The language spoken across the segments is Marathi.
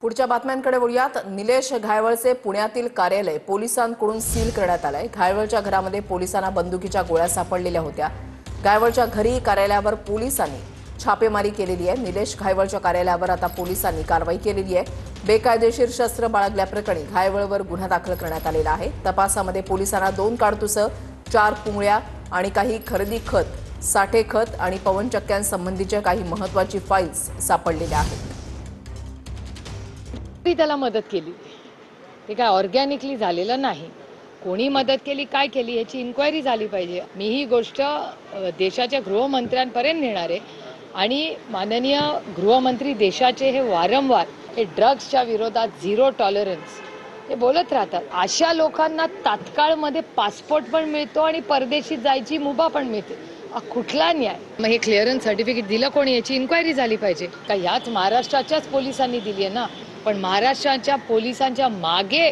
पुढच्या बातम्यांकडे वळूयात। निलेश घायवळचे पुण्यातील कार्यालय पोलिसांकडून सील करण्यात आलंय। घायवळच्या घरामध्ये पोलिसांना बंदुकीच्या गोळ्या सापडलेल्या होत्या। घायवळच्या घरी कार्यालयावर पोलिसांनी छापेमारी केलेली आहे। निलेश घायवळच्या कार्यालयावर आता पोलिसांनी कारवाई केलेली आहे। बेकायदेशीर शस्त्र बाळगल्याप्रकरणी घायवळवर गुन्हा दाखल करण्यात आलेला आहे। तपासामध्ये पोलिसांना 2 काडतुसं, 4 पुंगळ्या आणि काही खरेदी खत, साठे खत आणि पवनचक्क्यांसंबंधीच्या काही महत्त्वाची फाईल्स सापडलेल्या आहेत। त्याला मदत केली, ते काय ऑर्गॅनिकली झालेलं नाही। कोणी मदत केली, काय केली याची इन्क्वायरी झाली पाहिजे। मी ही गोष्ट देशाच्या गृहमंत्र्यांपर्यंत नेणार आहे आणि माननीय गृहमंत्री देशाचे हे वारंवार हे ड्रग्सच्या विरोधात झिरो टॉलरन्स हे बोलत राहतात। अशा लोकांना तात्काळमध्ये पासपोर्ट पण मिळतो आणि परदेशी जायची मुभा पण मिळते। कुठला न्याय? मग हे क्लिअरन्स सर्टिफिकेट दिलं कोणी याची इन्क्वायरी झाली पाहिजे का? याच महाराष्ट्राच्याच पोलिसांनी दिली आहे ना। पण महाराष्ट्राच्या पोलिसांच्या मागे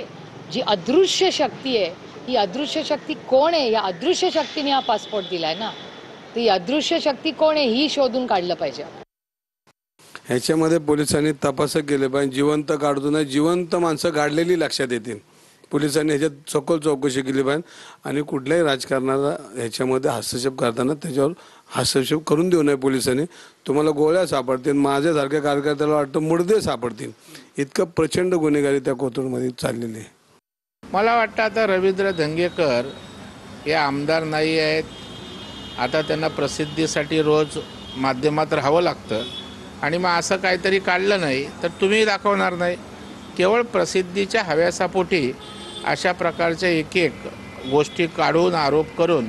जी अदृश्य शक्ती आहे, ही अदृश्य शक्ती कोण आहे? या अदृश्य शक्तीने हा पासपोर्ट दिलाय ना, तर ही अदृश्य शक्ती कोण आहे ही शोधून काढलं पाहिजे। ह्याच्यामध्ये पोलिसांनी तपास केले पाहिजे। जिवंत काढतो नाही, जिवंत माणसं काढलेली लक्षात येतील। पोलिसांनी ह्याच्यात सखोल चौकशी केली पाहिजे आणि कुठल्याही राजकारणाला ह्याच्यामध्ये हस्तक्षेप करताना त्याच्यावर हस्तक्षेप करून देऊ नये। पोलिसांनी तुम्हाला गोळ्या सापडतील, माझ्यासारख्या कार्यकर्त्याला वाटतं मुर्दे सापडतील, इतकं प्रचंड गुन्हेगारी त्या कोथरूडमध्ये चाललेली आहे। मला वाटतं आता रवींद्र धंगेकर हे आमदार नाही आहेत, आता त्यांना प्रसिद्धीसाठी रोज माध्यमात राहावं लागतं आणि मग असं काहीतरी काढलं नाही तर तुम्ही दाखवणार नाही। केवळ प्रसिद्धीच्या हव्यासापोटी अशा प्रकारच्या एक गोष्टी काढून आरोप करून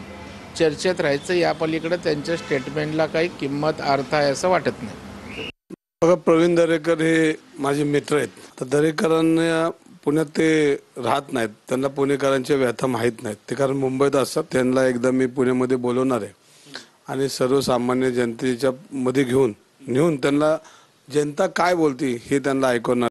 चर्चेत राहायचं, या पलीकडे त्यांच्या स्टेटमेंटला काही किंमत अर्थ आहे असं वाटत नाही। बघा, प्रवीण दरेकर हे माझे मित्र आहेत। तर दरेकरांना पुण्यात ते राहत नाहीत, त्यांना पुणेकरांच्या व्यथा माहीत नाहीत, ते कारण मुंबईत असतात। त्यांना एकदा मी पुण्यामध्ये बोलवणार आहे आणि सर्वसामान्य जनतेच्या मध्ये घेऊन त्यांना जनता काय बोलती हे त्यांना ऐकवणार।